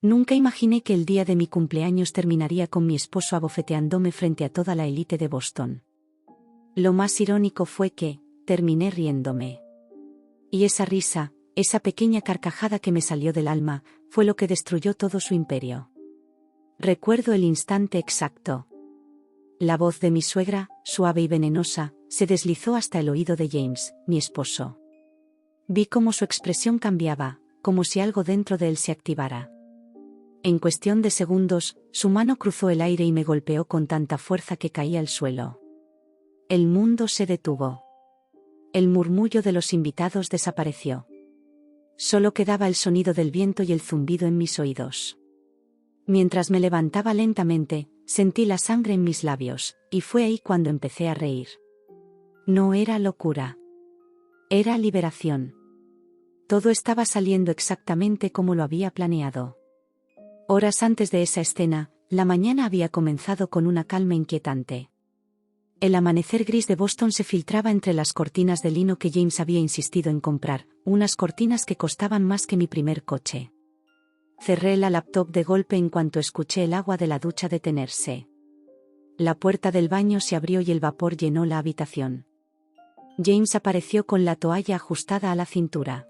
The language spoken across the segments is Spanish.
Nunca imaginé que el día de mi cumpleaños terminaría con mi esposo abofeteándome frente a toda la élite de Boston. Lo más irónico fue que, terminé riéndome. Y esa risa, esa pequeña carcajada que me salió del alma, fue lo que destruyó todo su imperio. Recuerdo el instante exacto. La voz de mi suegra, suave y venenosa, se deslizó hasta el oído de James, mi esposo. Vi cómo su expresión cambiaba, como si algo dentro de él se activara. En cuestión de segundos, su mano cruzó el aire y me golpeó con tanta fuerza que caí al suelo. El mundo se detuvo. El murmullo de los invitados desapareció. Solo quedaba el sonido del viento y el zumbido en mis oídos. Mientras me levantaba lentamente, sentí la sangre en mis labios, y fue ahí cuando empecé a reír. No era locura. Era liberación. Todo estaba saliendo exactamente como lo había planeado. Horas antes de esa escena, la mañana había comenzado con una calma inquietante. El amanecer gris de Boston se filtraba entre las cortinas de lino que James había insistido en comprar, unas cortinas que costaban más que mi primer coche. Cerré la laptop de golpe en cuanto escuché el agua de la ducha detenerse. La puerta del baño se abrió y el vapor llenó la habitación. James apareció con la toalla ajustada a la cintura.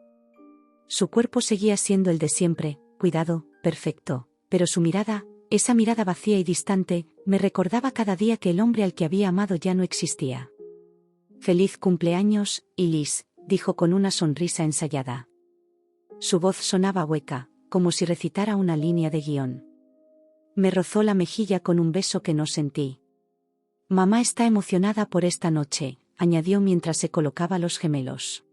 Su cuerpo seguía siendo el de siempre, cuidado, perfecto, pero su mirada, esa mirada vacía y distante, me recordaba cada día que el hombre al que había amado ya no existía. «Feliz cumpleaños, Elise», dijo con una sonrisa ensayada. Su voz sonaba hueca, como si recitara una línea de guión. Me rozó la mejilla con un beso que no sentí. «Mamá está emocionada por esta noche», añadió mientras se colocaba los gemelos.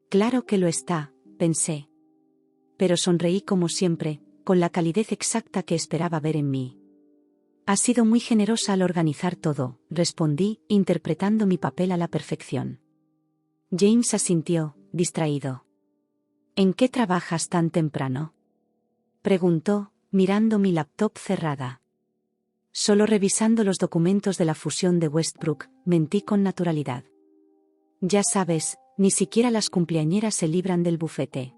«Claro que lo está», pensé. Pero sonreí como siempre, con la calidez exacta que esperaba ver en mí. «Has sido muy generosa al organizar todo», respondí, interpretando mi papel a la perfección. James asintió, distraído. «¿En qué trabajas tan temprano?», preguntó, mirando mi laptop cerrada. «Solo revisando los documentos de la fusión de Westbrook», mentí con naturalidad. «Ya sabes, ni siquiera las cumpleañeras se libran del bufete».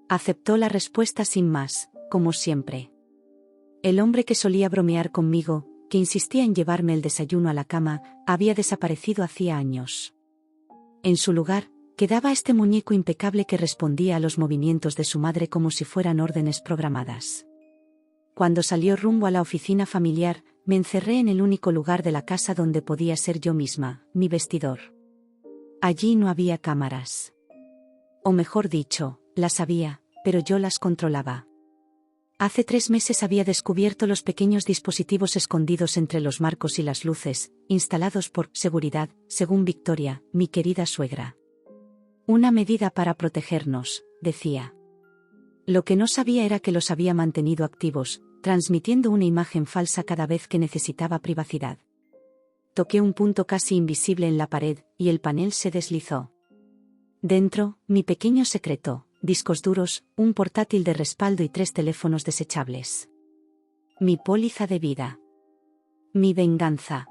Aceptó la respuesta sin más, como siempre. El hombre que solía bromear conmigo, que insistía en llevarme el desayuno a la cama, había desaparecido hacía años. En su lugar, quedaba este muñeco impecable que respondía a los movimientos de su madre como si fueran órdenes programadas. Cuando salió rumbo a la oficina familiar, me encerré en el único lugar de la casa donde podía ser yo misma, mi vestidor. Allí no había cámaras. O mejor dicho, las había, pero yo las controlaba. Hace 3 meses había descubierto los pequeños dispositivos escondidos entre los marcos y las luces, instalados por seguridad, según Victoria, mi querida suegra. Una medida para protegernos, decía. Lo que no sabía era que los había mantenido activos, transmitiendo una imagen falsa cada vez que necesitaba privacidad. Toqué un punto casi invisible en la pared, y el panel se deslizó. Dentro, mi pequeño secreto, discos duros, un portátil de respaldo y 3 teléfonos desechables. Mi póliza de vida. Mi venganza.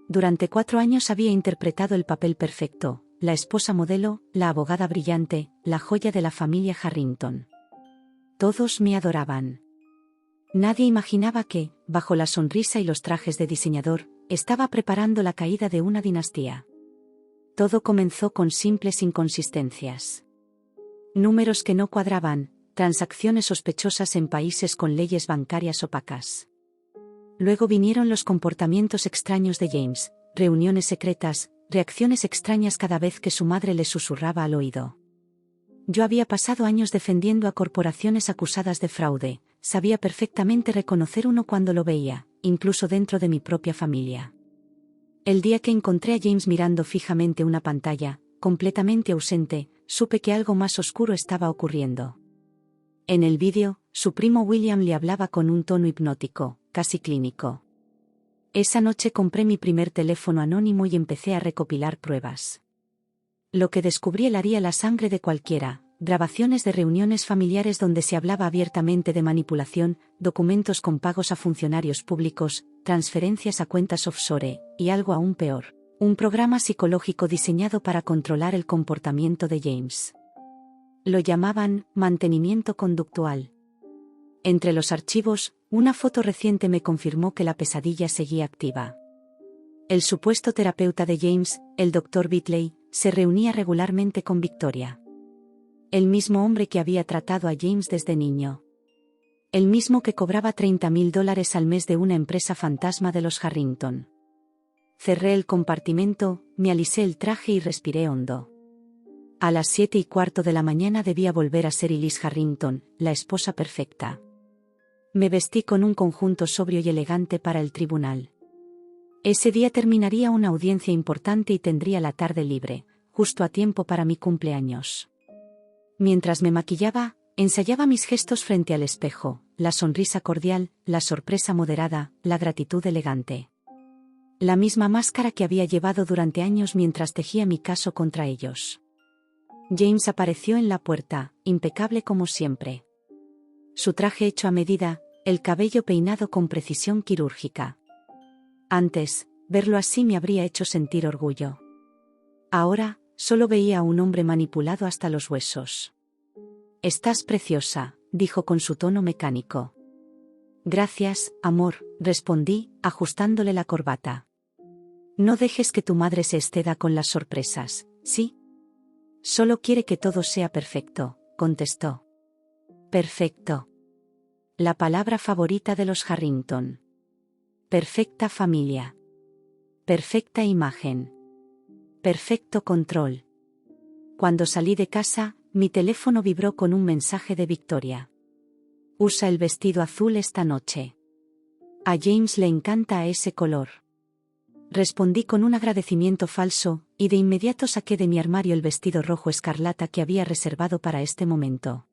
Durante 4 años había interpretado el papel perfecto, la esposa modelo, la abogada brillante, la joya de la familia Harrington. Todos me adoraban. Nadie imaginaba que, bajo la sonrisa y los trajes de diseñador, estaba preparando la caída de una dinastía. Todo comenzó con simples inconsistencias. Números que no cuadraban, transacciones sospechosas en países con leyes bancarias opacas. Luego vinieron los comportamientos extraños de James, reuniones secretas, reacciones extrañas cada vez que su madre le susurraba al oído. Yo había pasado años defendiendo a corporaciones acusadas de fraude, sabía perfectamente reconocer uno cuando lo veía, incluso dentro de mi propia familia. El día que encontré a James mirando fijamente una pantalla, completamente ausente, supe que algo más oscuro estaba ocurriendo. En el vídeo, su primo William le hablaba con un tono hipnótico, casi clínico. Esa noche compré mi primer teléfono anónimo y empecé a recopilar pruebas. Lo que descubrí helaría la sangre de cualquiera: grabaciones de reuniones familiares donde se hablaba abiertamente de manipulación, documentos con pagos a funcionarios públicos, transferencias a cuentas offshore, y algo aún peor, un programa psicológico diseñado para controlar el comportamiento de James. Lo llamaban mantenimiento conductual. Entre los archivos, una foto reciente me confirmó que la pesadilla seguía activa. El supuesto terapeuta de James, el Dr. Bitley, se reunía regularmente con Victoria. El mismo hombre que había tratado a James desde niño. El mismo que cobraba $30.000 al mes de una empresa fantasma de los Harrington. Cerré el compartimento, me alisé el traje y respiré hondo. A las 7:15 de la mañana debía volver a ser Elise Harrington, la esposa perfecta. Me vestí con un conjunto sobrio y elegante para el tribunal. Ese día terminaría una audiencia importante y tendría la tarde libre, justo a tiempo para mi cumpleaños. Mientras me maquillaba, ensayaba mis gestos frente al espejo, la sonrisa cordial, la sorpresa moderada, la gratitud elegante. La misma máscara que había llevado durante años mientras tejía mi caso contra ellos. James apareció en la puerta, impecable como siempre. Su traje hecho a medida, el cabello peinado con precisión quirúrgica. Antes, verlo así me habría hecho sentir orgullo. Ahora, solo veía a un hombre manipulado hasta los huesos. «Estás preciosa», dijo con su tono mecánico. «Gracias, amor», respondí, ajustándole la corbata. «No dejes que tu madre se exceda con las sorpresas, ¿sí?» «Solo quiere que todo sea perfecto», contestó. Perfecto. La palabra favorita de los Harrington. Perfecta familia. Perfecta imagen. Perfecto control. Cuando salí de casa, mi teléfono vibró con un mensaje de Victoria. Usa el vestido azul esta noche. A James le encanta ese color. Respondí con un agradecimiento falso, y de inmediato saqué de mi armario el vestido rojo escarlata que había reservado para este momento.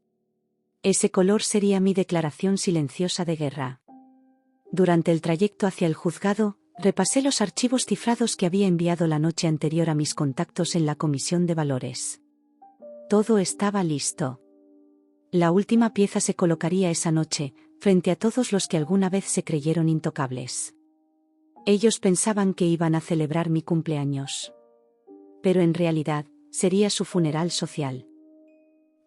Ese color sería mi declaración silenciosa de guerra. Durante el trayecto hacia el juzgado, repasé los archivos cifrados que había enviado la noche anterior a mis contactos en la Comisión de Valores. Todo estaba listo. La última pieza se colocaría esa noche, frente a todos los que alguna vez se creyeron intocables. Ellos pensaban que iban a celebrar mi cumpleaños. Pero en realidad, sería su funeral social.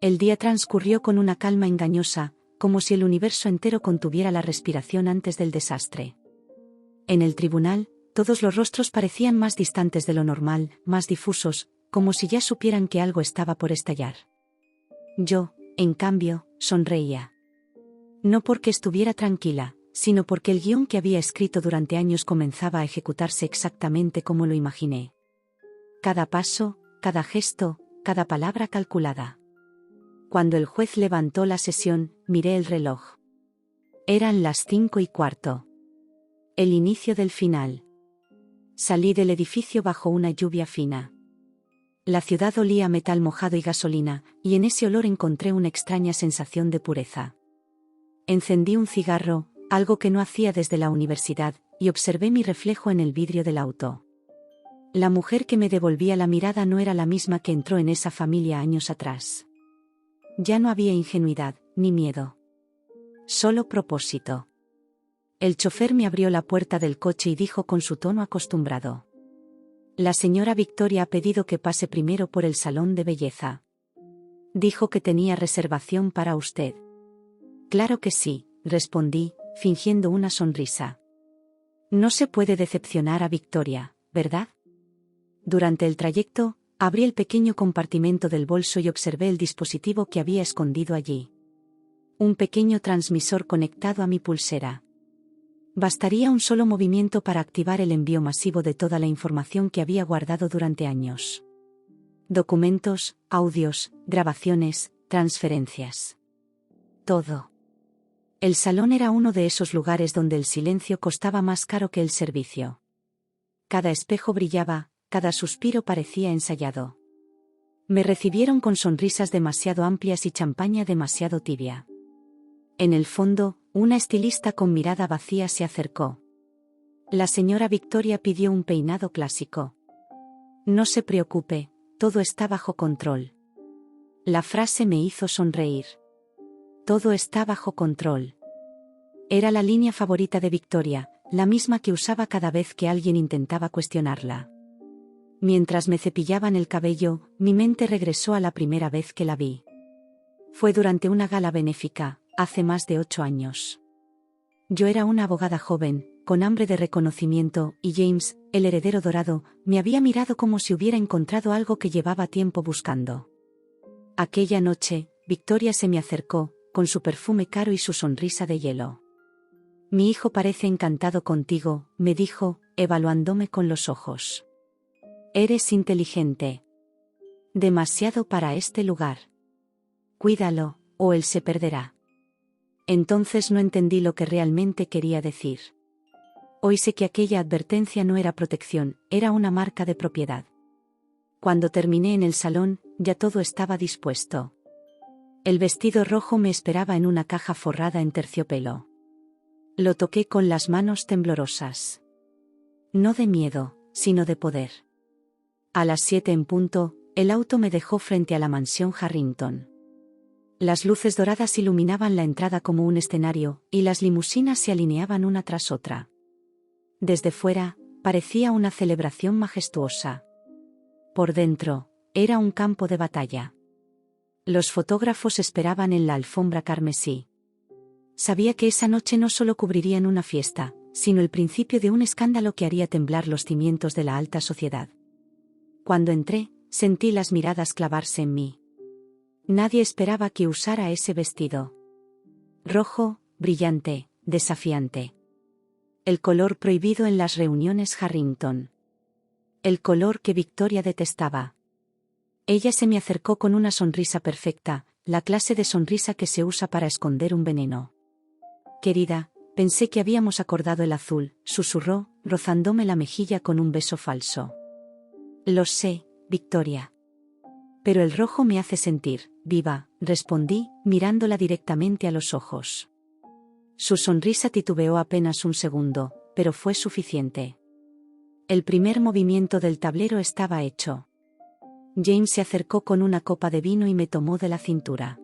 El día transcurrió con una calma engañosa, como si el universo entero contuviera la respiración antes del desastre. En el tribunal, todos los rostros parecían más distantes de lo normal, más difusos, como si ya supieran que algo estaba por estallar. Yo, en cambio, sonreía. No porque estuviera tranquila, sino porque el guión que había escrito durante años comenzaba a ejecutarse exactamente como lo imaginé. Cada paso, cada gesto, cada palabra calculada. Cuando el juez levantó la sesión, miré el reloj. Eran las 5:15. El inicio del final. Salí del edificio bajo una lluvia fina. La ciudad olía a metal mojado y gasolina, y en ese olor encontré una extraña sensación de pureza. Encendí un cigarro, algo que no hacía desde la universidad, y observé mi reflejo en el vidrio del auto. La mujer que me devolvía la mirada no era la misma que entró en esa familia años atrás. Ya no había ingenuidad, ni miedo. Solo propósito. El chofer me abrió la puerta del coche y dijo con su tono acostumbrado: «La señora Victoria ha pedido que pase primero por el salón de belleza. Dijo que tenía reservación para usted». «Claro que sí», respondí, fingiendo una sonrisa. No se puede decepcionar a Victoria, ¿verdad? Durante el trayecto, abrí el pequeño compartimento del bolso y observé el dispositivo que había escondido allí. Un pequeño transmisor conectado a mi pulsera. Bastaría un solo movimiento para activar el envío masivo de toda la información que había guardado durante años. Documentos, audios, grabaciones, transferencias. Todo. El salón era uno de esos lugares donde el silencio costaba más caro que el servicio. Cada espejo brillaba, cada suspiro parecía ensayado. Me recibieron con sonrisas demasiado amplias y champaña demasiado tibia. En el fondo, una estilista con mirada vacía se acercó. La señora Victoria pidió un peinado clásico. «No se preocupe, todo está bajo control». La frase me hizo sonreír. Todo está bajo control. Era la línea favorita de Victoria, la misma que usaba cada vez que alguien intentaba cuestionarla. Mientras me cepillaban el cabello, mi mente regresó a la primera vez que la vi. Fue durante una gala benéfica, hace más de 8 años. Yo era una abogada joven, con hambre de reconocimiento, y James, el heredero dorado, me había mirado como si hubiera encontrado algo que llevaba tiempo buscando. Aquella noche, Victoria se me acercó, con su perfume caro y su sonrisa de hielo. Mi hijo parece encantado contigo, me dijo, evaluándome con los ojos. Eres inteligente. Demasiado para este lugar. Cuídalo, o él se perderá. Entonces no entendí lo que realmente quería decir. Hoy sé que aquella advertencia no era protección, era una marca de propiedad. Cuando terminé en el salón, ya todo estaba dispuesto. El vestido rojo me esperaba en una caja forrada en terciopelo. Lo toqué con las manos temblorosas. No de miedo, sino de poder. A las 7 en punto, el auto me dejó frente a la mansión Harrington. Las luces doradas iluminaban la entrada como un escenario, y las limusinas se alineaban una tras otra. Desde fuera, parecía una celebración majestuosa. Por dentro, era un campo de batalla. Los fotógrafos esperaban en la alfombra carmesí. Sabía que esa noche no solo cubrirían una fiesta, sino el principio de un escándalo que haría temblar los cimientos de la alta sociedad. Cuando entré, sentí las miradas clavarse en mí. Nadie esperaba que usara ese vestido. Rojo, brillante, desafiante. El color prohibido en las reuniones Harrington. El color que Victoria detestaba. Ella se me acercó con una sonrisa perfecta, la clase de sonrisa que se usa para esconder un veneno. Querida, pensé que habíamos acordado el azul, susurró, rozándome la mejilla con un beso falso. Lo sé, Victoria. Pero el rojo me hace sentir viva, respondí, mirándola directamente a los ojos. Su sonrisa titubeó apenas un segundo, pero fue suficiente. El primer movimiento del tablero estaba hecho. James se acercó con una copa de vino y me tomó de la cintura.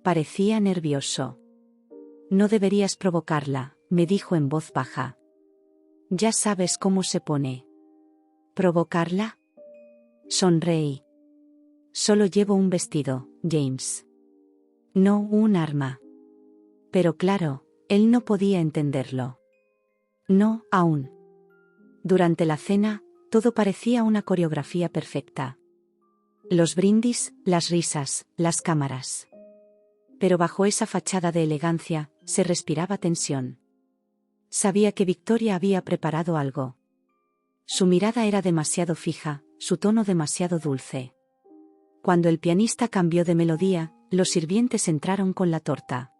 Parecía nervioso. No deberías provocarla, me dijo en voz baja. Ya sabes cómo se pone. ¿Provocarla? Sonreí. Solo llevo un vestido, James. No un arma. Pero claro, él no podía entenderlo. No, aún. Durante la cena, todo parecía una coreografía perfecta. Los brindis, las risas, las cámaras. Pero bajo esa fachada de elegancia, se respiraba tensión. Sabía que Victoria había preparado algo. Su mirada era demasiado fija, su tono demasiado dulce. Cuando el pianista cambió de melodía, los sirvientes entraron con la torta.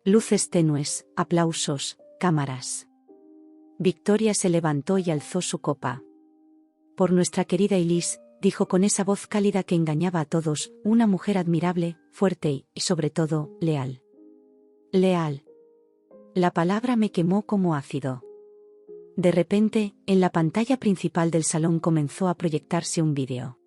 Luces tenues, aplausos, cámaras. Victoria se levantó y alzó su copa. Por nuestra querida Elise, dijo con esa voz cálida que engañaba a todos, una mujer admirable, fuerte y, sobre todo, leal. Leal. La palabra me quemó como ácido. De repente, en la pantalla principal del salón comenzó a proyectarse un vídeo.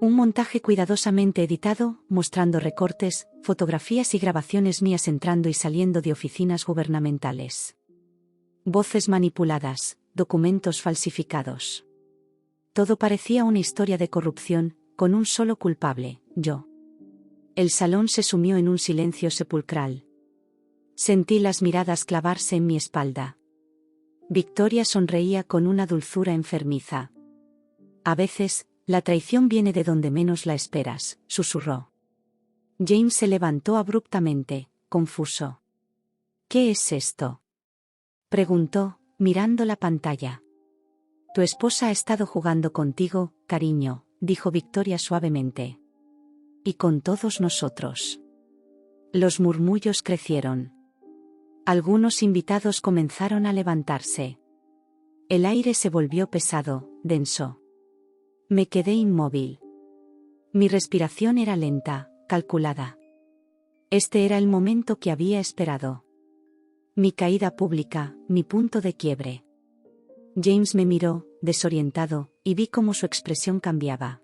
Un montaje cuidadosamente editado, mostrando recortes, fotografías y grabaciones mías entrando y saliendo de oficinas gubernamentales. Voces manipuladas, documentos falsificados. Todo parecía una historia de corrupción, con un solo culpable, yo. El salón se sumió en un silencio sepulcral. Sentí las miradas clavarse en mi espalda. Victoria sonreía con una dulzura enfermiza. A veces, la traición viene de donde menos la esperas, susurró. James se levantó abruptamente, confuso. ¿Qué es esto?, preguntó, mirando la pantalla. Tu esposa ha estado jugando contigo, cariño, dijo Victoria suavemente. Y con todos nosotros. Los murmullos crecieron. Algunos invitados comenzaron a levantarse. El aire se volvió pesado, denso. Me quedé inmóvil. Mi respiración era lenta, calculada. Este era el momento que había esperado. Mi caída pública, mi punto de quiebre. James me miró, desorientado, y vi cómo su expresión cambiaba.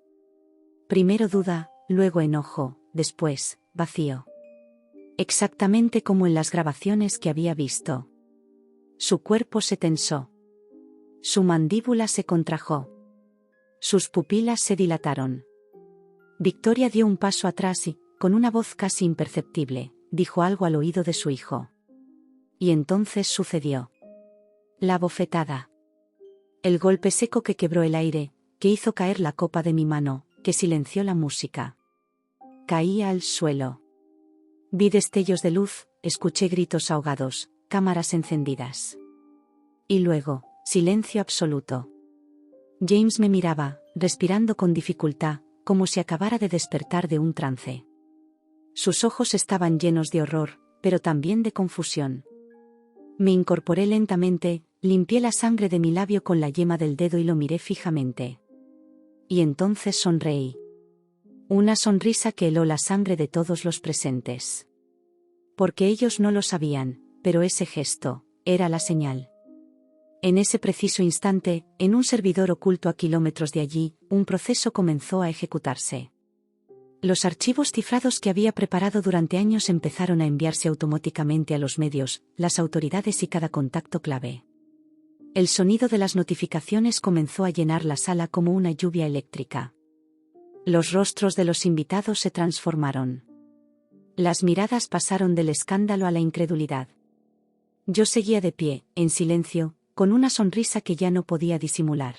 Primero duda, luego enojo, después, vacío. Exactamente como en las grabaciones que había visto. Su cuerpo se tensó. Su mandíbula se contrajo. Sus pupilas se dilataron. Victoria dio un paso atrás y, con una voz casi imperceptible, dijo algo al oído de su hijo. Y entonces sucedió. La bofetada. El golpe seco que quebró el aire, que hizo caer la copa de mi mano, que silenció la música. Caía al suelo. Vi destellos de luz, escuché gritos ahogados, cámaras encendidas. Y luego, silencio absoluto. James me miraba, respirando con dificultad, como si acabara de despertar de un trance. Sus ojos estaban llenos de horror, pero también de confusión. Me incorporé lentamente, limpié la sangre de mi labio con la yema del dedo y lo miré fijamente. Y entonces sonreí. Una sonrisa que heló la sangre de todos los presentes. Porque ellos no lo sabían, pero ese gesto era la señal. En ese preciso instante, en un servidor oculto a kilómetros de allí, un proceso comenzó a ejecutarse. Los archivos cifrados que había preparado durante años empezaron a enviarse automáticamente a los medios, las autoridades y cada contacto clave. El sonido de las notificaciones comenzó a llenar la sala como una lluvia eléctrica. Los rostros de los invitados se transformaron. Las miradas pasaron del escándalo a la incredulidad. Yo seguía de pie, en silencio, con una sonrisa que ya no podía disimular.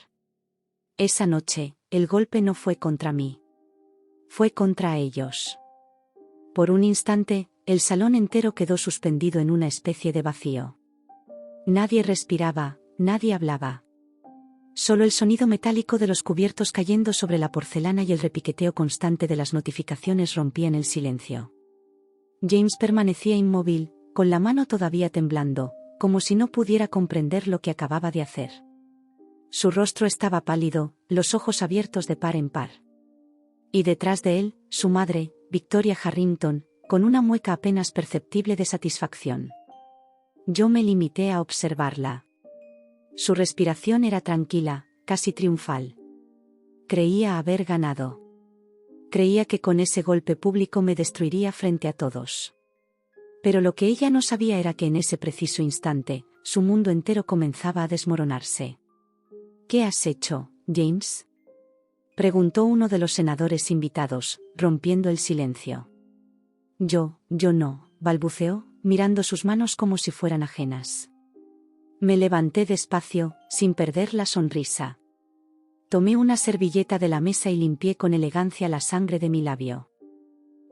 Esa noche, el golpe no fue contra mí. Fue contra ellos. Por un instante, el salón entero quedó suspendido en una especie de vacío. Nadie respiraba, nadie hablaba. Solo el sonido metálico de los cubiertos cayendo sobre la porcelana y el repiqueteo constante de las notificaciones rompían el silencio. James permanecía inmóvil, con la mano todavía temblando, como si no pudiera comprender lo que acababa de hacer. Su rostro estaba pálido, los ojos abiertos de par en par. Y detrás de él, su madre, Victoria Harrington, con una mueca apenas perceptible de satisfacción. Yo me limité a observarla. Su respiración era tranquila, casi triunfal. Creía haber ganado. Creía que con ese golpe público me destruiría frente a todos. Pero lo que ella no sabía era que en ese preciso instante, su mundo entero comenzaba a desmoronarse. ¿Qué has hecho, James?, preguntó uno de los senadores invitados, rompiendo el silencio. Yo no, balbuceó, mirando sus manos como si fueran ajenas. Me levanté despacio, sin perder la sonrisa. Tomé una servilleta de la mesa y limpié con elegancia la sangre de mi labio.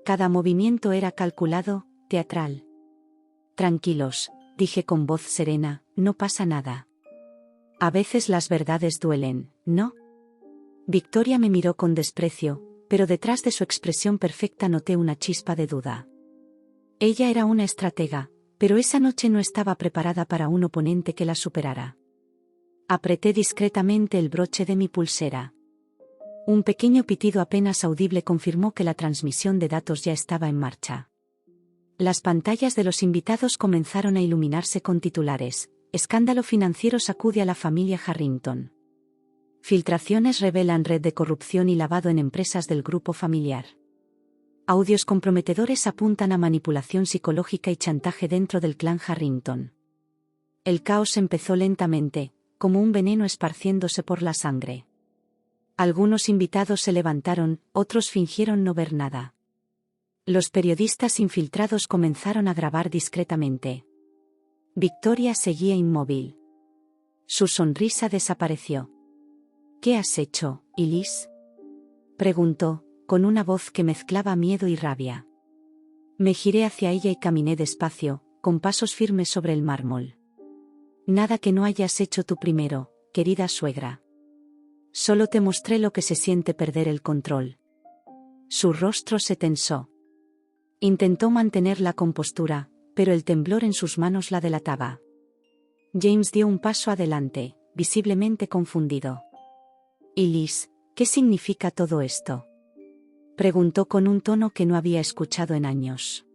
Cada movimiento era calculado, teatral. Tranquilos, dije con voz serena, no pasa nada. A veces las verdades duelen, ¿no? Victoria me miró con desprecio, pero detrás de su expresión perfecta noté una chispa de duda. Ella era una estratega, pero esa noche no estaba preparada para un oponente que la superara. Apreté discretamente el broche de mi pulsera. Un pequeño pitido apenas audible confirmó que la transmisión de datos ya estaba en marcha. Las pantallas de los invitados comenzaron a iluminarse con titulares: Escándalo financiero sacude a la familia Harrington. Filtraciones revelan red de corrupción y lavado en empresas del grupo familiar. Audios comprometedores apuntan a manipulación psicológica y chantaje dentro del clan Harrington. El caos empezó lentamente, como un veneno esparciéndose por la sangre. Algunos invitados se levantaron, otros fingieron no ver nada. Los periodistas infiltrados comenzaron a grabar discretamente. Victoria seguía inmóvil. Su sonrisa desapareció. ¿Qué has hecho, Elise?, preguntó, con una voz que mezclaba miedo y rabia. Me giré hacia ella y caminé despacio, con pasos firmes sobre el mármol. Nada que no hayas hecho tú primero, querida suegra. Solo te mostré lo que se siente perder el control. Su rostro se tensó. Intentó mantener la compostura, pero el temblor en sus manos la delataba. James dio un paso adelante, visiblemente confundido. Elise, ¿qué significa todo esto?, preguntó con un tono que no había escuchado en años.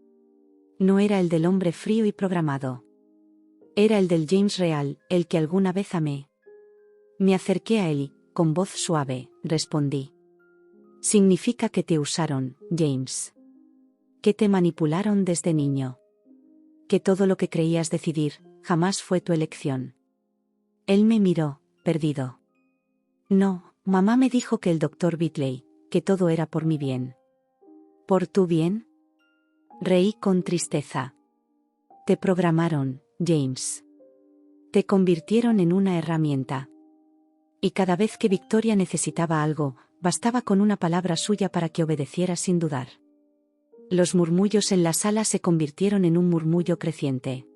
No era el del hombre frío y programado. Era el del James real, el que alguna vez amé. Me acerqué a él, con voz suave, respondí. Significa que te usaron, James. Que te manipularon desde niño. Que todo lo que creías decidir, jamás fue tu elección. Él me miró, perdido. No, mamá me dijo que el doctor Bitley, que todo era por mi bien. ¿Por tu bien? Reí con tristeza. Te programaron, James. Te convirtieron en una herramienta. Y cada vez que Victoria necesitaba algo, bastaba con una palabra suya para que obedeciera sin dudar. Los murmullos en la sala se convirtieron en un murmullo creciente.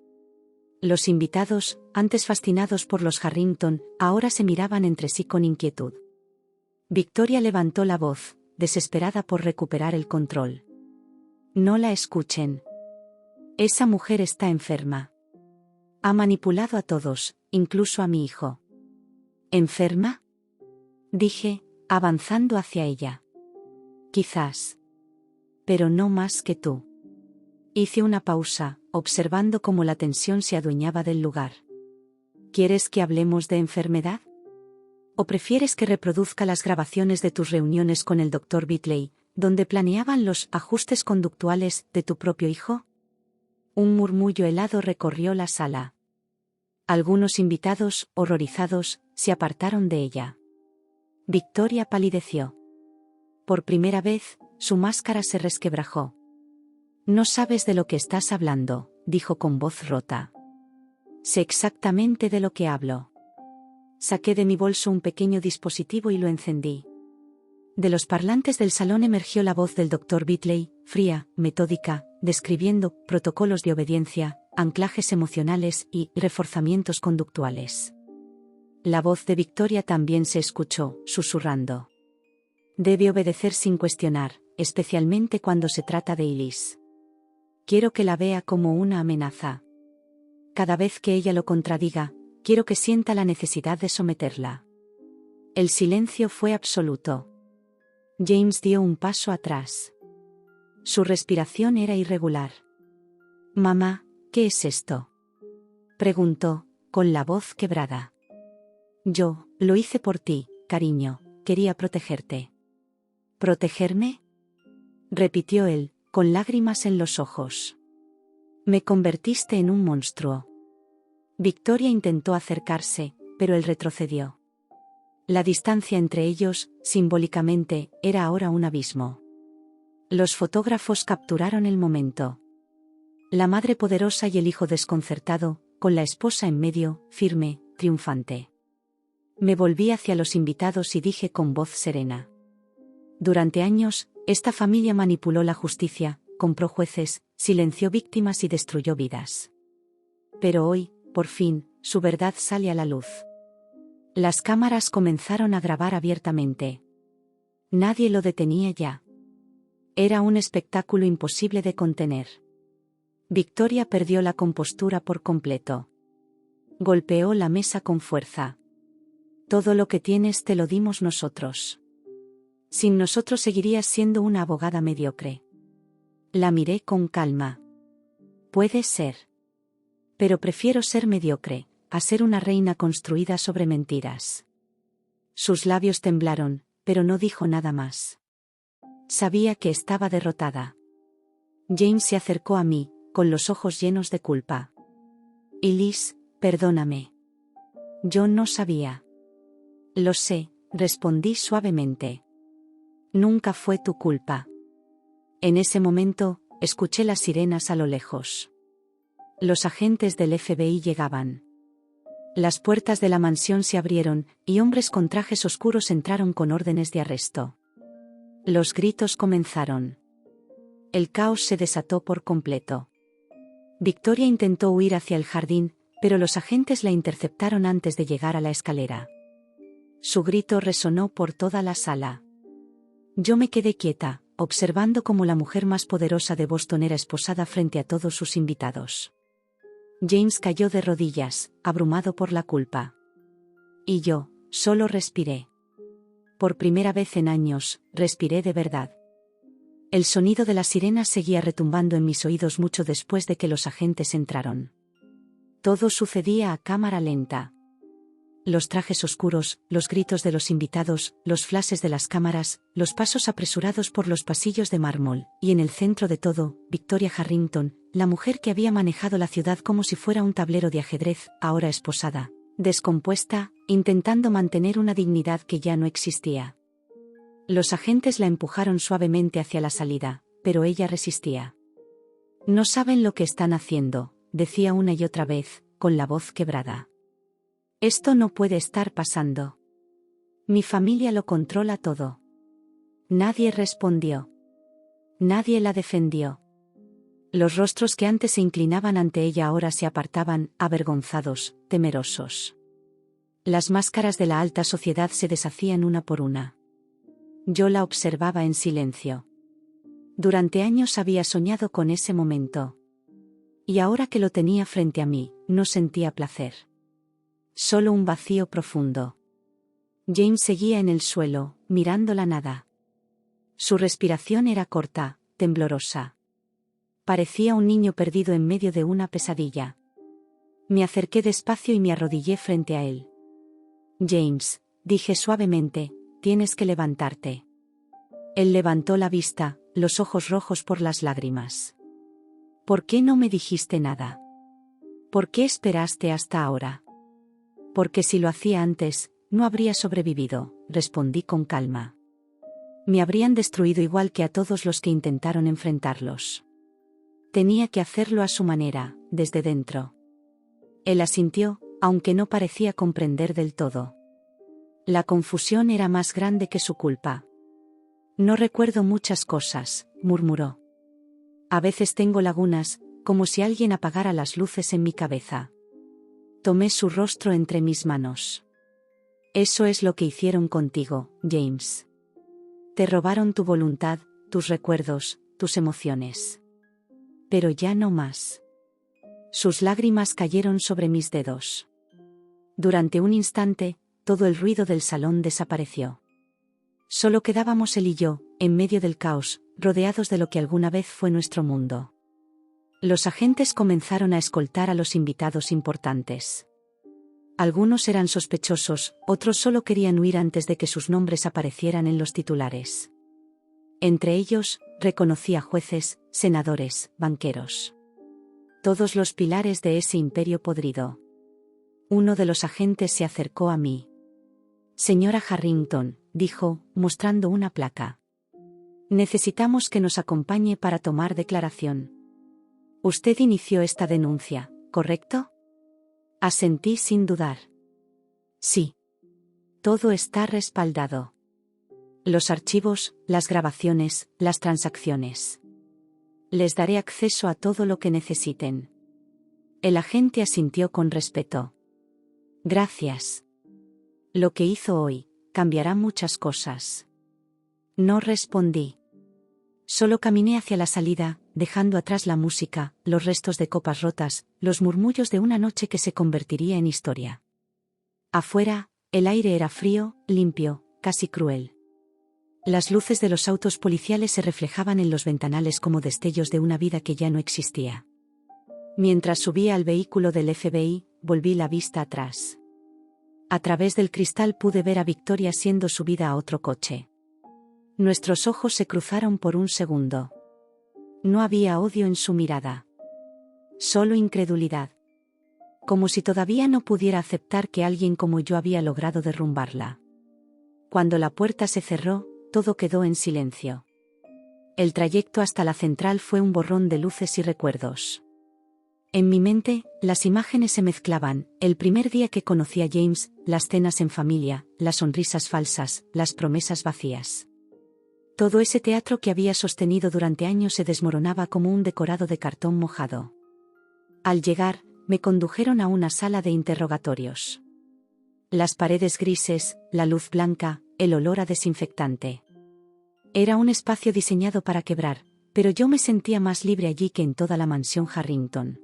Los invitados, antes fascinados por los Harrington, ahora se miraban entre sí con inquietud. Victoria levantó la voz, desesperada por recuperar el control. No la escuchen. Esa mujer está enferma. Ha manipulado a todos, incluso a mi hijo. ¿Enferma? Dije, avanzando hacia ella. Quizás. Pero no más que tú. Hice una pausa, observando cómo la tensión se adueñaba del lugar. ¿Quieres que hablemos de enfermedad? ¿O prefieres que reproduzca las grabaciones de tus reuniones con el Dr. Bitley, donde planeaban los ajustes conductuales de tu propio hijo? Un murmullo helado recorrió la sala. Algunos invitados, horrorizados, se apartaron de ella. Victoria palideció. Por primera vez, su máscara se resquebrajó. No sabes de lo que estás hablando, dijo con voz rota. Sé exactamente de lo que hablo. Saqué de mi bolso un pequeño dispositivo y lo encendí. De los parlantes del salón emergió la voz del Dr. Bitley, fría, metódica, describiendo protocolos de obediencia, anclajes emocionales y reforzamientos conductuales. La voz de Victoria también se escuchó, susurrando. Debe obedecer sin cuestionar, especialmente cuando se trata de Elise. Quiero que la vea como una amenaza. Cada vez que ella lo contradiga, quiero que sienta la necesidad de someterla. El silencio fue absoluto. James dio un paso atrás. Su respiración era irregular. Mamá, ¿qué es esto? Preguntó, con la voz quebrada. Yo, lo hice por ti, cariño, quería protegerte. ¿Protegerme? Repitió él, con lágrimas en los ojos. Me convertiste en un monstruo. Victoria intentó acercarse, pero él retrocedió. La distancia entre ellos, simbólicamente, era ahora un abismo. Los fotógrafos capturaron el momento. La madre poderosa y el hijo desconcertado, con la esposa en medio, firme, triunfante. Me volví hacia los invitados y dije con voz serena. Durante años, esta familia manipuló la justicia, compró jueces, silenció víctimas y destruyó vidas. Pero hoy, por fin, su verdad sale a la luz. Las cámaras comenzaron a grabar abiertamente. Nadie lo detenía ya. Era un espectáculo imposible de contener. Victoria perdió la compostura por completo. Golpeó la mesa con fuerza. Todo lo que tienes te lo dimos nosotros. Sin nosotros seguirías siendo una abogada mediocre. La miré con calma. Puede ser. Pero prefiero ser mediocre, a ser una reina construida sobre mentiras. Sus labios temblaron, pero no dijo nada más. Sabía que estaba derrotada. James se acercó a mí, con los ojos llenos de culpa. Elise, perdóname. Yo no sabía. Lo sé, respondí suavemente. Nunca fue tu culpa. En ese momento, escuché las sirenas a lo lejos. Los agentes del FBI llegaban. Las puertas de la mansión se abrieron, y hombres con trajes oscuros entraron con órdenes de arresto. Los gritos comenzaron. El caos se desató por completo. Victoria intentó huir hacia el jardín, pero los agentes la interceptaron antes de llegar a la escalera. Su grito resonó por toda la sala. Yo me quedé quieta, observando cómo la mujer más poderosa de Boston era esposada frente a todos sus invitados. James cayó de rodillas, abrumado por la culpa. Y yo, solo respiré. Por primera vez en años, respiré de verdad. El sonido de las sirenas seguía retumbando en mis oídos mucho después de que los agentes entraron. Todo sucedía a cámara lenta. Los trajes oscuros, los gritos de los invitados, los flashes de las cámaras, los pasos apresurados por los pasillos de mármol, y en el centro de todo, Victoria Harrington, la mujer que había manejado la ciudad como si fuera un tablero de ajedrez, ahora esposada, descompuesta, intentando mantener una dignidad que ya no existía. Los agentes la empujaron suavemente hacia la salida, pero ella resistía. No saben lo que están haciendo, decía una y otra vez, con la voz quebrada. Esto no puede estar pasando. Mi familia lo controla todo. Nadie respondió. Nadie la defendió. Los rostros que antes se inclinaban ante ella ahora se apartaban, avergonzados, temerosos. Las máscaras de la alta sociedad se deshacían una por una. Yo la observaba en silencio. Durante años había soñado con ese momento. Y ahora que lo tenía frente a mí, no sentía placer. Solo un vacío profundo. James seguía en el suelo, mirando la nada. Su respiración era corta, temblorosa. Parecía un niño perdido en medio de una pesadilla. Me acerqué despacio y me arrodillé frente a él. James, dije suavemente, tienes que levantarte. Él levantó la vista, los ojos rojos por las lágrimas. ¿Por qué no me dijiste nada? ¿Por qué esperaste hasta ahora? Porque si lo hacía antes, no habría sobrevivido, respondí con calma. Me habrían destruido igual que a todos los que intentaron enfrentarlos. Tenía que hacerlo a su manera, desde dentro. Él asintió, aunque no parecía comprender del todo. La confusión era más grande que su culpa. No recuerdo muchas cosas, murmuró. A veces tengo lagunas, como si alguien apagara las luces en mi cabeza. Tomé su rostro entre mis manos. Eso es lo que hicieron contigo, James. Te robaron tu voluntad, tus recuerdos, tus emociones. Pero ya no más. Sus lágrimas cayeron sobre mis dedos. Durante un instante, todo el ruido del salón desapareció. Solo quedábamos él y yo, en medio del caos, rodeados de lo que alguna vez fue nuestro mundo. Los agentes comenzaron a escoltar a los invitados importantes. Algunos eran sospechosos, otros solo querían huir antes de que sus nombres aparecieran en los titulares. Entre ellos, reconocí a jueces, senadores, banqueros. Todos los pilares de ese imperio podrido. Uno de los agentes se acercó a mí. Señora Harrington, dijo, mostrando una placa. Necesitamos que nos acompañe para tomar declaración. Usted inició esta denuncia, ¿correcto? Asentí sin dudar. Sí. Todo está respaldado. Los archivos, las grabaciones, las transacciones. Les daré acceso a todo lo que necesiten. El agente asintió con respeto. Gracias. Lo que hizo hoy cambiará muchas cosas. No respondí. Solo caminé hacia la salida, dejando atrás la música, los restos de copas rotas, los murmullos de una noche que se convertiría en historia. Afuera, el aire era frío, limpio, casi cruel. Las luces de los autos policiales se reflejaban en los ventanales como destellos de una vida que ya no existía. Mientras subía al vehículo del FBI, volví la vista atrás. A través del cristal pude ver a Victoria siendo subida a otro coche. Nuestros ojos se cruzaron por un segundo. No había odio en su mirada. Solo incredulidad. Como si todavía no pudiera aceptar que alguien como yo había logrado derrumbarla. Cuando la puerta se cerró, todo quedó en silencio. El trayecto hasta la central fue un borrón de luces y recuerdos. En mi mente, las imágenes se mezclaban, el primer día que conocí a James, las cenas en familia, las sonrisas falsas, las promesas vacías. Todo ese teatro que había sostenido durante años se desmoronaba como un decorado de cartón mojado. Al llegar, me condujeron a una sala de interrogatorios. Las paredes grises, la luz blanca, el olor a desinfectante. Era un espacio diseñado para quebrar, pero yo me sentía más libre allí que en toda la mansión Harrington.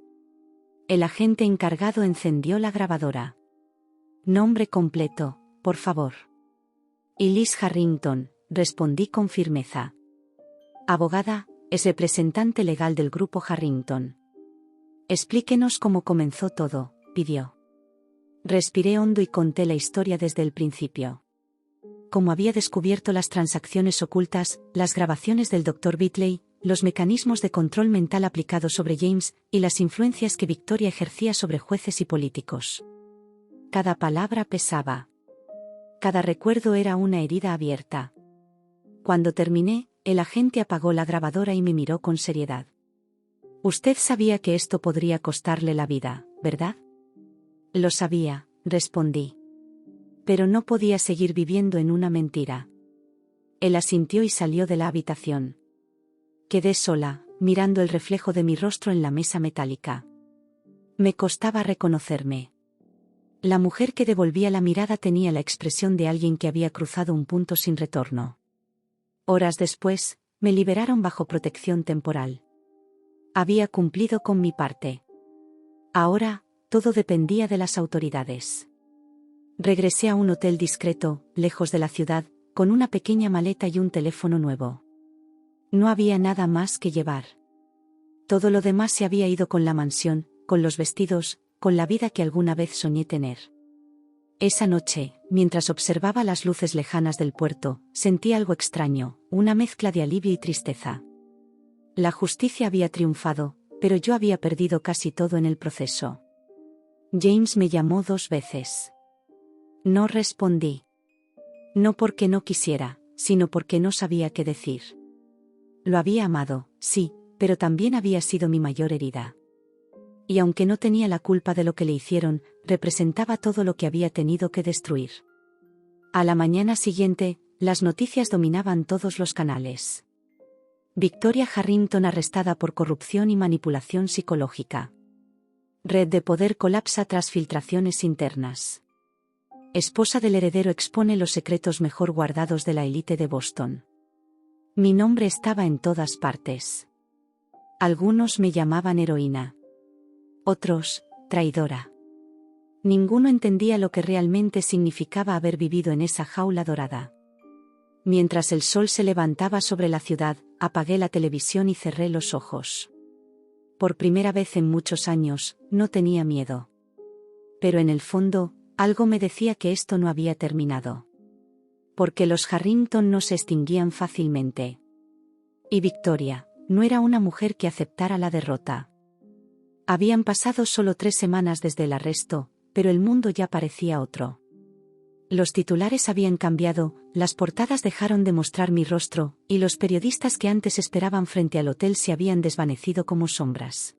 El agente encargado encendió la grabadora. Nombre completo, por favor. Liz Harrington, respondí con firmeza. Abogada, es representante legal del grupo Harrington. Explíquenos cómo comenzó todo, pidió. Respiré hondo y conté la historia desde el principio. Cómo había descubierto las transacciones ocultas, las grabaciones del Dr. Bitley, los mecanismos de control mental aplicados sobre James, y las influencias que Victoria ejercía sobre jueces y políticos. Cada palabra pesaba. Cada recuerdo era una herida abierta. Cuando terminé, el agente apagó la grabadora y me miró con seriedad. Usted sabía que esto podría costarle la vida, ¿verdad? Lo sabía, respondí. Pero no podía seguir viviendo en una mentira. Él asintió y salió de la habitación. Quedé sola, mirando el reflejo de mi rostro en la mesa metálica. Me costaba reconocerme. La mujer que devolvía la mirada tenía la expresión de alguien que había cruzado un punto sin retorno. Horas después, me liberaron bajo protección temporal. Había cumplido con mi parte. Ahora, todo dependía de las autoridades. Regresé a un hotel discreto, lejos de la ciudad, con una pequeña maleta y un teléfono nuevo. No había nada más que llevar. Todo lo demás se había ido con la mansión, con los vestidos, con la vida que alguna vez soñé tener. Esa noche, mientras observaba las luces lejanas del puerto, sentí algo extraño, una mezcla de alivio y tristeza. La justicia había triunfado, pero yo había perdido casi todo en el proceso. James me llamó 2 veces. No respondí. No porque no quisiera, sino porque no sabía qué decir. Lo había amado, sí, pero también había sido mi mayor herida. Y aunque no tenía la culpa de lo que le hicieron, representaba todo lo que había tenido que destruir. A la mañana siguiente, las noticias dominaban todos los canales. Victoria Harrington arrestada por corrupción y manipulación psicológica. Red de poder colapsa tras filtraciones internas. Esposa del heredero expone los secretos mejor guardados de la élite de Boston. Mi nombre estaba en todas partes. Algunos me llamaban heroína. Otros, traidora. Ninguno entendía lo que realmente significaba haber vivido en esa jaula dorada. Mientras el sol se levantaba sobre la ciudad, apagué la televisión y cerré los ojos. Por primera vez en muchos años, no tenía miedo. Pero en el fondo, algo me decía que esto no había terminado. Porque los Harrington no se extinguían fácilmente. Y Victoria, no era una mujer que aceptara la derrota. Habían pasado solo 3 semanas desde el arresto, pero el mundo ya parecía otro. Los titulares habían cambiado, las portadas dejaron de mostrar mi rostro, y los periodistas que antes esperaban frente al hotel se habían desvanecido como sombras.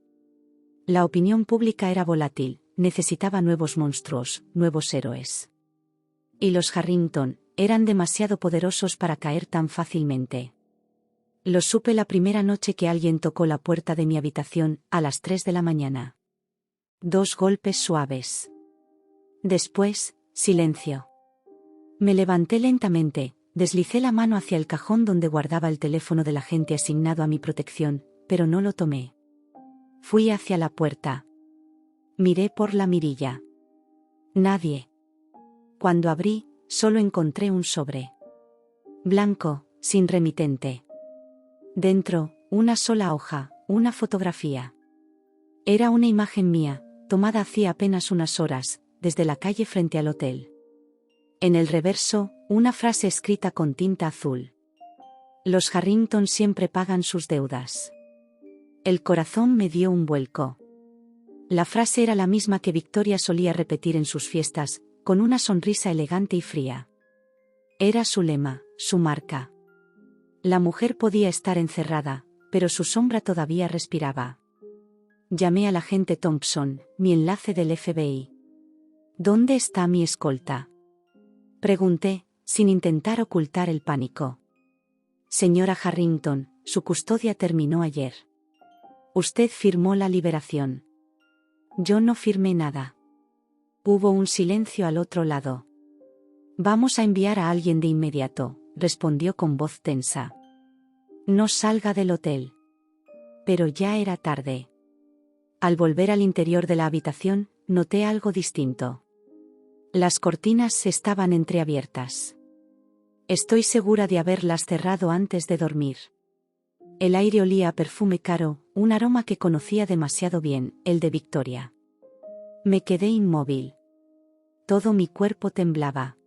La opinión pública era volátil, necesitaba nuevos monstruos, nuevos héroes. Y los Harrington eran demasiado poderosos para caer tan fácilmente. Lo supe la primera noche que alguien tocó la puerta de mi habitación, a las 3 de la mañana. 2 golpes suaves. Después, silencio. Me levanté lentamente, deslicé la mano hacia el cajón donde guardaba el teléfono del agente asignado a mi protección, pero no lo tomé. Fui hacia la puerta. Miré por la mirilla. Nadie. Cuando abrí, solo encontré un sobre. Blanco, sin remitente. Dentro, una sola hoja, una fotografía. Era una imagen mía, tomada hacía apenas unas horas, desde la calle frente al hotel. En el reverso, una frase escrita con tinta azul. Los Harrington siempre pagan sus deudas. El corazón me dio un vuelco. La frase era la misma que Victoria solía repetir en sus fiestas, con una sonrisa elegante y fría. Era su lema, su marca. La mujer podía estar encerrada, pero su sombra todavía respiraba. Llamé al agente Thompson, mi enlace del FBI. ¿Dónde está mi escolta?, pregunté, sin intentar ocultar el pánico. Señora Harrington, su custodia terminó ayer. Usted firmó la liberación. Yo no firmé nada. Hubo un silencio al otro lado. Vamos a enviar a alguien de inmediato, respondió con voz tensa. No salga del hotel. Pero ya era tarde. Al volver al interior de la habitación, noté algo distinto. Las cortinas estaban entreabiertas. Estoy segura de haberlas cerrado antes de dormir. El aire olía a perfume caro, un aroma que conocía demasiado bien, el de Victoria. Me quedé inmóvil. Todo mi cuerpo temblaba.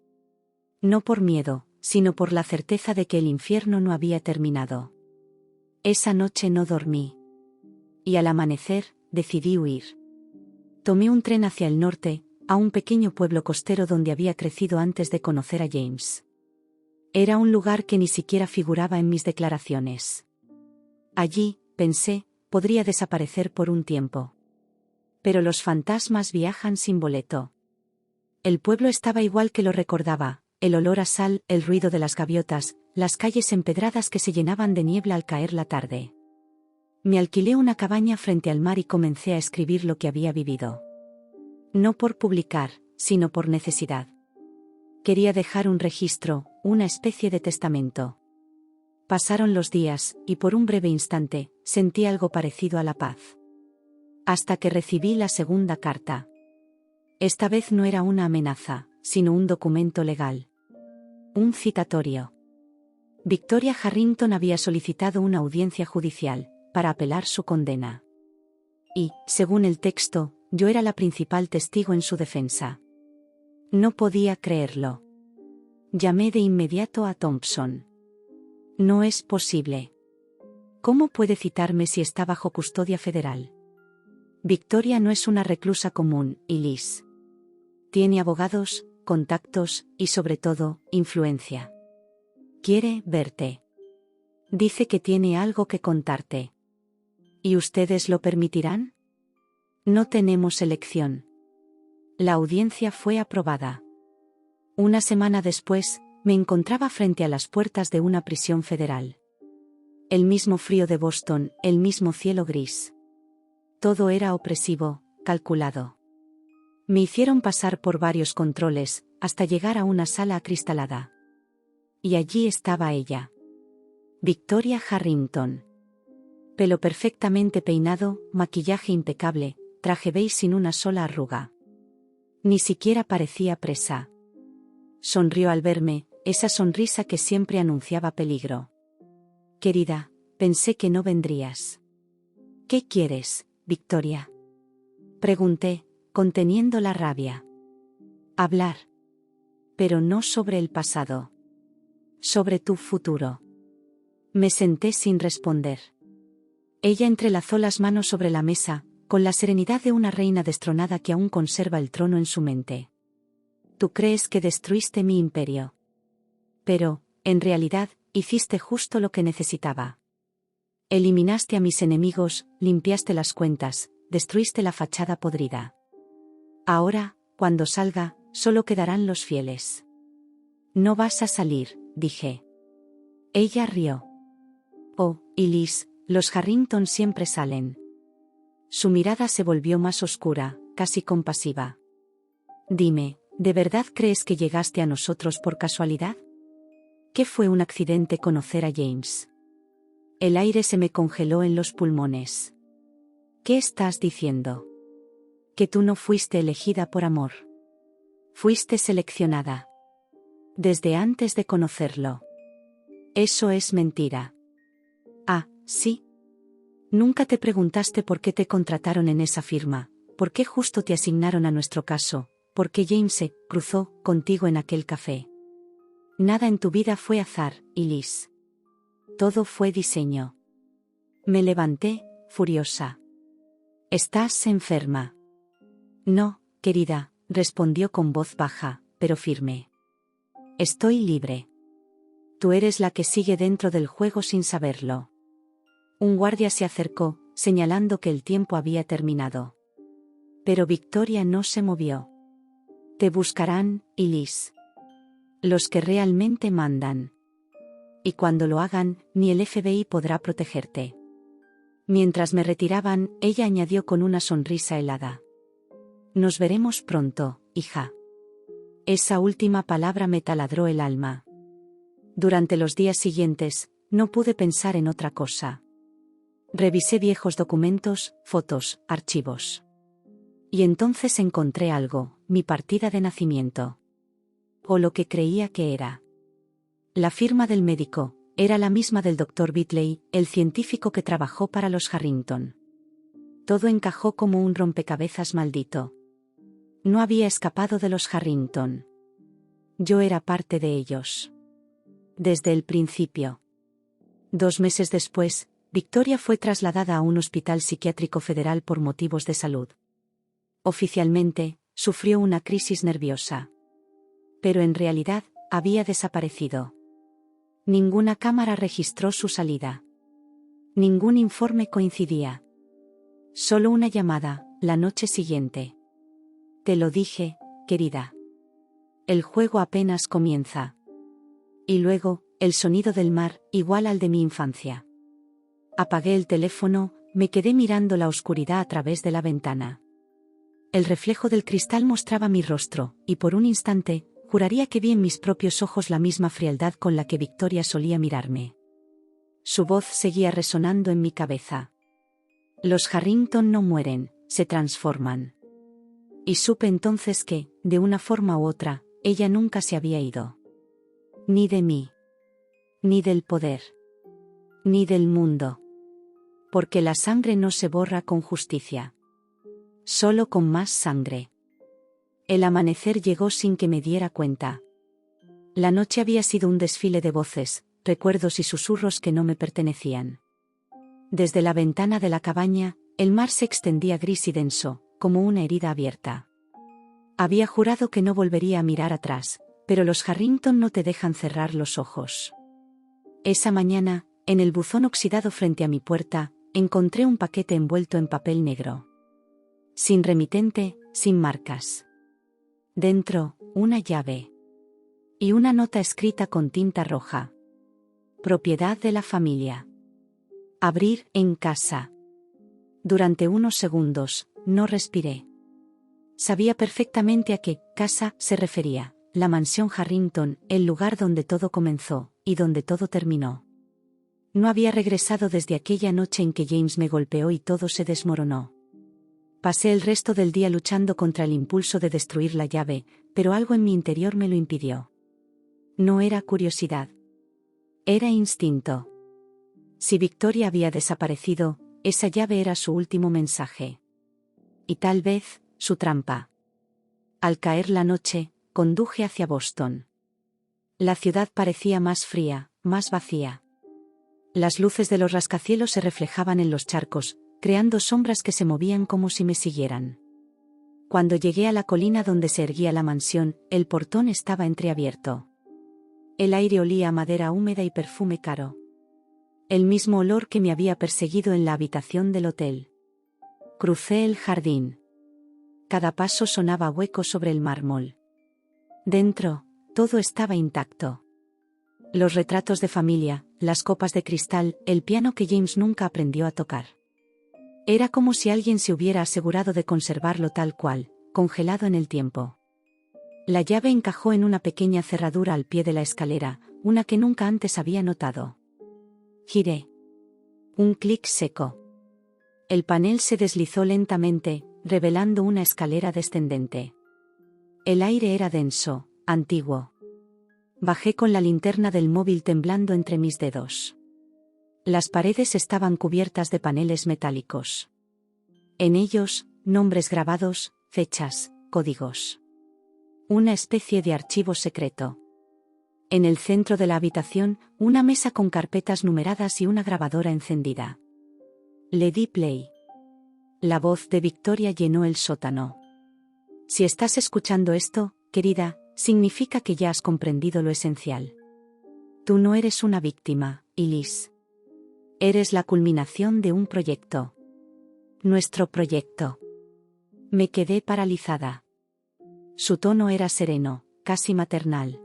No por miedo, sino por la certeza de que el infierno no había terminado. Esa noche no dormí. Y al amanecer, decidí huir. Tomé un tren hacia el norte, a un pequeño pueblo costero donde había crecido antes de conocer a James. Era un lugar que ni siquiera figuraba en mis declaraciones. Allí, pensé, podría desaparecer por un tiempo. Pero los fantasmas viajan sin boleto. El pueblo estaba igual que lo recordaba, el olor a sal, el ruido de las gaviotas, las calles empedradas que se llenaban de niebla al caer la tarde. Me alquilé una cabaña frente al mar y comencé a escribir lo que había vivido. No por publicar, sino por necesidad. Quería dejar un registro, una especie de testamento. Pasaron los días, y por un breve instante, sentí algo parecido a la paz. Hasta que recibí la segunda carta. Esta vez no era una amenaza, sino un documento legal. Un citatorio. Victoria Harrington había solicitado una audiencia judicial, para apelar su condena. Y, según el texto, yo era la principal testigo en su defensa. No podía creerlo. Llamé de inmediato a Thompson. No es posible. ¿Cómo puede citarme si está bajo custodia federal? Victoria no es una reclusa común, y Liz. Tiene abogados, contactos, y sobre todo, influencia. Quiere verte. Dice que tiene algo que contarte. ¿Y ustedes lo permitirán? No tenemos elección. La audiencia fue aprobada. Una semana después, me encontraba frente a las puertas de una prisión federal. El mismo frío de Boston, el mismo cielo gris. Todo era opresivo, calculado. Me hicieron pasar por varios controles, hasta llegar a una sala acristalada. Y allí estaba ella. Victoria Harrington. Pelo perfectamente peinado, maquillaje impecable, traje beige sin una sola arruga. Ni siquiera parecía presa. Sonrió al verme, esa sonrisa que siempre anunciaba peligro. Querida, pensé que no vendrías. ¿Qué quieres, Victoria? Pregunté, conteniendo la rabia. Hablar. Pero no sobre el pasado. Sobre tu futuro. Me senté sin responder. Ella entrelazó las manos sobre la mesa, con la serenidad de una reina destronada que aún conserva el trono en su mente. Tú crees que destruiste mi imperio. Pero, en realidad, hiciste justo lo que necesitaba. Eliminaste a mis enemigos, limpiaste las cuentas, destruiste la fachada podrida. Ahora, cuando salga, solo quedarán los fieles. No vas a salir, dije. Ella rió. Oh, y Liz, los Harrington siempre salen. Su mirada se volvió más oscura, casi compasiva. Dime, ¿de verdad crees que llegaste a nosotros por casualidad? ¿Qué fue un accidente conocer a James? El aire se me congeló en los pulmones. ¿Qué estás diciendo? Que tú no fuiste elegida por amor. Fuiste seleccionada. Desde antes de conocerlo. Eso es mentira. Ah, sí. Nunca te preguntaste por qué te contrataron en esa firma, por qué justo te asignaron a nuestro caso, por qué James se cruzó contigo en aquel café. Nada en tu vida fue azar, y Liz. Todo fue diseño. Me levanté, furiosa. ¿Estás enferma? No, querida, respondió con voz baja, pero firme. Estoy libre. Tú eres la que sigue dentro del juego sin saberlo. Un guardia se acercó, señalando que el tiempo había terminado. Pero Victoria no se movió. Te buscarán, y Liz. Los que realmente mandan. Y cuando lo hagan, ni el FBI podrá protegerte. Mientras me retiraban, ella añadió con una sonrisa helada. Nos veremos pronto, hija. Esa última palabra me taladró el alma. Durante los días siguientes, no pude pensar en otra cosa. Revisé viejos documentos, fotos, archivos. Y entonces encontré algo, mi partida de nacimiento. O lo que creía que era. La firma del médico, era la misma del Dr. Bitley, el científico que trabajó para los Harrington. Todo encajó como un rompecabezas maldito. No había escapado de los Harrington. Yo era parte de ellos. Desde el principio. 2 meses después, Victoria fue trasladada a un hospital psiquiátrico federal por motivos de salud. Oficialmente, sufrió una crisis nerviosa. Pero en realidad, había desaparecido. Ninguna cámara registró su salida. Ningún informe coincidía. Solo una llamada, la noche siguiente. Te lo dije, querida. El juego apenas comienza. Y luego, el sonido del mar, igual al de mi infancia. Apagué el teléfono, me quedé mirando la oscuridad a través de la ventana. El reflejo del cristal mostraba mi rostro, y por un instante, juraría que vi en mis propios ojos la misma frialdad con la que Victoria solía mirarme. Su voz seguía resonando en mi cabeza. Los Harrington no mueren, se transforman. Y supe entonces que, de una forma u otra, ella nunca se había ido. Ni de mí. Ni del poder. Ni del mundo. Porque la sangre no se borra con justicia. Solo con más sangre. El amanecer llegó sin que me diera cuenta. La noche había sido un desfile de voces, recuerdos y susurros que no me pertenecían. Desde la ventana de la cabaña, el mar se extendía gris y denso, como una herida abierta. Había jurado que no volvería a mirar atrás, pero los Harrington no te dejan cerrar los ojos. Esa mañana, en el buzón oxidado frente a mi puerta, encontré un paquete envuelto en papel negro. Sin remitente, sin marcas. Dentro, una llave. Y una nota escrita con tinta roja. Propiedad de la familia. Abrir en casa. Durante unos segundos, no respiré. Sabía perfectamente a qué casa se refería, la mansión Harrington, el lugar donde todo comenzó, y donde todo terminó. No había regresado desde aquella noche en que James me golpeó y todo se desmoronó. Pasé el resto del día luchando contra el impulso de destruir la llave, pero algo en mi interior me lo impidió. No era curiosidad. Era instinto. Si Victoria había desaparecido, esa llave era su último mensaje. Y tal vez, su trampa. Al caer la noche, conduje hacia Boston. La ciudad parecía más fría, más vacía. Las luces de los rascacielos se reflejaban en los charcos, creando sombras que se movían como si me siguieran. Cuando llegué a la colina donde se erguía la mansión, el portón estaba entreabierto. El aire olía a madera húmeda y perfume caro. El mismo olor que me había perseguido en la habitación del hotel. Crucé el jardín. Cada paso sonaba hueco sobre el mármol. Dentro, todo estaba intacto. Los retratos de familia, las copas de cristal, el piano que James nunca aprendió a tocar. Era como si alguien se hubiera asegurado de conservarlo tal cual, congelado en el tiempo. La llave encajó en una pequeña cerradura al pie de la escalera, una que nunca antes había notado. Giré. Un clic seco. El panel se deslizó lentamente, revelando una escalera descendente. El aire era denso, antiguo. Bajé con la linterna del móvil temblando entre mis dedos. Las paredes estaban cubiertas de paneles metálicos. En ellos, nombres grabados, fechas, códigos. Una especie de archivo secreto. En el centro de la habitación, una mesa con carpetas numeradas y una grabadora encendida. Le di play. La voz de Victoria llenó el sótano. Si estás escuchando esto, querida, significa que ya has comprendido lo esencial. Tú no eres una víctima, Elise. Eres la culminación de un proyecto. Nuestro proyecto. Me quedé paralizada. Su tono era sereno, casi maternal.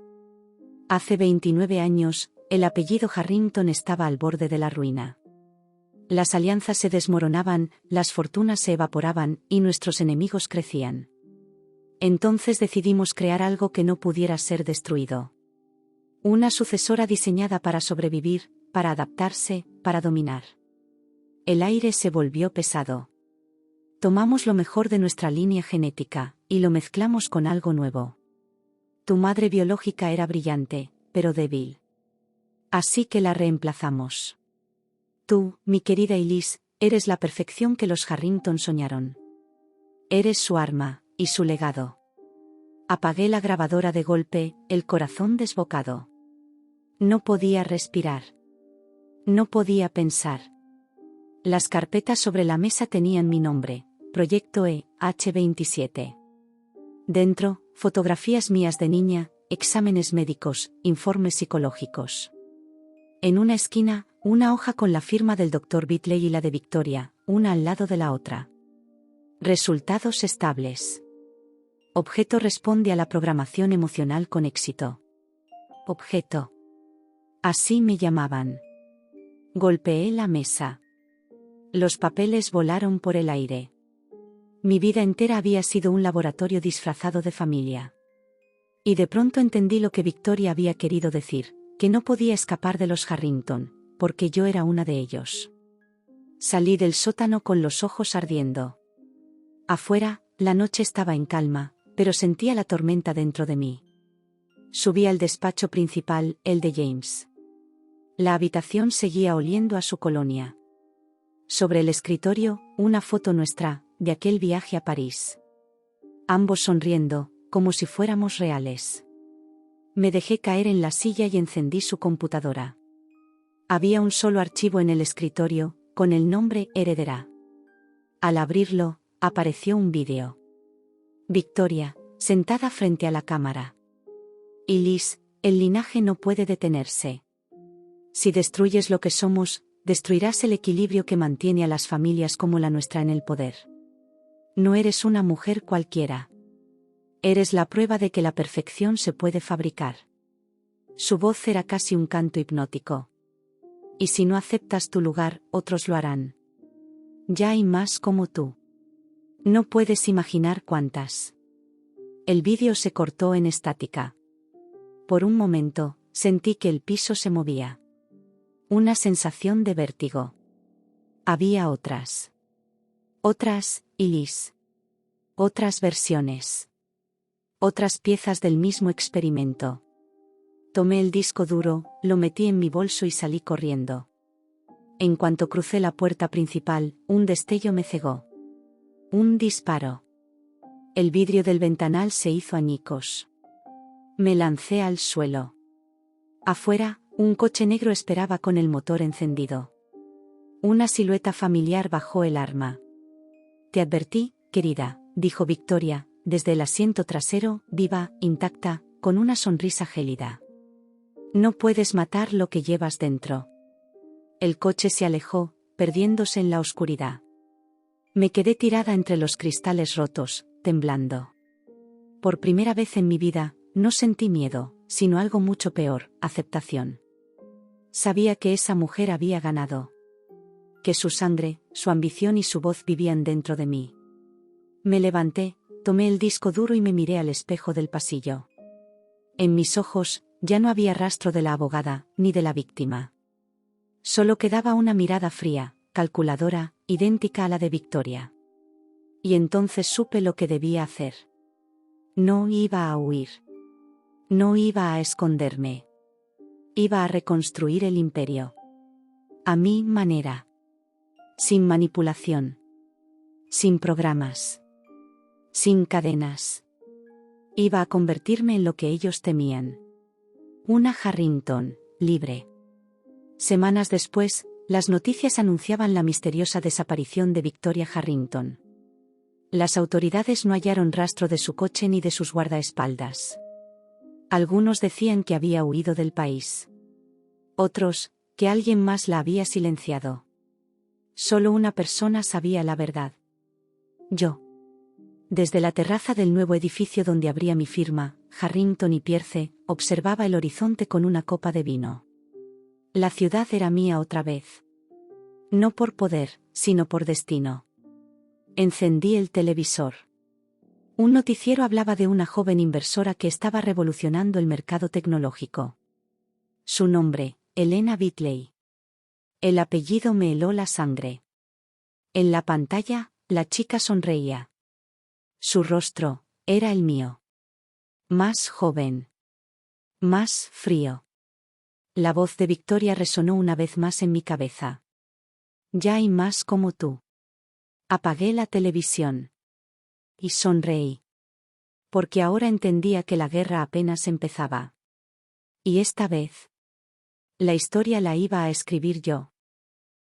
Hace 29 años, el apellido Harrington estaba al borde de la ruina. Las alianzas se desmoronaban, las fortunas se evaporaban, y nuestros enemigos crecían. Entonces decidimos crear algo que no pudiera ser destruido. Una sucesora diseñada para sobrevivir, para adaptarse, para dominar. El aire se volvió pesado. Tomamos lo mejor de nuestra línea genética, y lo mezclamos con algo nuevo. Tu madre biológica era brillante, pero débil. Así que la reemplazamos. Tú, mi querida Elise, eres la perfección que los Harrington soñaron. Eres su arma, y su legado. Apagué la grabadora de golpe, el corazón desbocado. No podía respirar. No podía pensar. Las carpetas sobre la mesa tenían mi nombre, Proyecto EH27. Dentro, fotografías mías de niña, exámenes médicos, informes psicológicos. En una esquina, Una hoja con la firma del Dr. Bitley y la de Victoria, una al lado de la otra. Resultados estables. Objeto responde a la programación emocional con éxito. Objeto. Así me llamaban. Golpeé la mesa. Los papeles volaron por el aire. Mi vida entera había sido un laboratorio disfrazado de familia. Y de pronto entendí lo que Victoria había querido decir, que no podía escapar de los Harrington, porque yo era una de ellos. Salí del sótano con los ojos ardiendo. Afuera, la noche estaba en calma, pero sentía la tormenta dentro de mí. Subí al despacho principal, el de James. La habitación seguía oliendo a su colonia. Sobre el escritorio, una foto nuestra, de aquel viaje a París. Ambos sonriendo, como si fuéramos reales. Me dejé caer en la silla y encendí su computadora. Había un solo archivo en el escritorio, con el nombre Heredera. Al abrirlo, apareció un vídeo. Victoria, sentada frente a la cámara. Y Liz, el linaje no puede detenerse. Si destruyes lo que somos, destruirás el equilibrio que mantiene a las familias como la nuestra en el poder. No eres una mujer cualquiera. Eres la prueba de que la perfección se puede fabricar. Su voz era casi un canto hipnótico. Y si no aceptas tu lugar, otros lo harán. Ya hay más como tú. No puedes imaginar cuántas. El vídeo se cortó en estática. Por un momento, sentí que el piso se movía. Una sensación de vértigo. Había otras. Otras, y Liz. Otras versiones. Otras piezas del mismo experimento. Tomé el disco duro, lo metí en mi bolso y salí corriendo. En cuanto crucé la puerta principal, un destello me cegó. Un disparo. El vidrio del ventanal se hizo añicos. Me lancé al suelo. Afuera, un coche negro esperaba con el motor encendido. Una silueta familiar bajó el arma. Te advertí, querida, dijo Victoria, desde el asiento trasero, viva, intacta, con una sonrisa gélida. No puedes matar lo que llevas dentro. El coche se alejó, perdiéndose en la oscuridad. Me quedé tirada entre los cristales rotos, temblando. Por primera vez en mi vida, no sentí miedo, sino algo mucho peor, aceptación. Sabía que esa mujer había ganado. Que su sangre, su ambición y su voz vivían dentro de mí. Me levanté, tomé el disco duro y me miré al espejo del pasillo. En mis ojos, ya no había rastro de la abogada, ni de la víctima. Solo quedaba una mirada fría, calculadora, idéntica a la de Victoria. Y entonces supe lo que debía hacer. No iba a huir. No iba a esconderme. Iba a reconstruir el imperio. A mi manera. Sin manipulación. Sin programas. Sin cadenas. Iba a convertirme en lo que ellos temían. Una Harrington, libre. Semanas después, las noticias anunciaban la misteriosa desaparición de Victoria Harrington. Las autoridades no hallaron rastro de su coche ni de sus guardaespaldas. Algunos decían que había huido del país. Otros, que alguien más la había silenciado. Solo una persona sabía la verdad. Yo. Desde la terraza del nuevo edificio donde habría mi firma, Harrington y Pierce, observaba el horizonte con una copa de vino. La ciudad era mía otra vez. No por poder, sino por destino. Encendí el televisor. Un noticiero hablaba de una joven inversora que estaba revolucionando el mercado tecnológico. Su nombre, Helena Bitley. El apellido me heló la sangre. En la pantalla, la chica sonreía. Su rostro, era el mío. Más joven. Más frío. La voz de Victoria resonó una vez más en mi cabeza. Ya hay más como tú. Apagué la televisión. Y sonreí. Porque ahora entendía que la guerra apenas empezaba. Y esta vez, la historia la iba a escribir yo.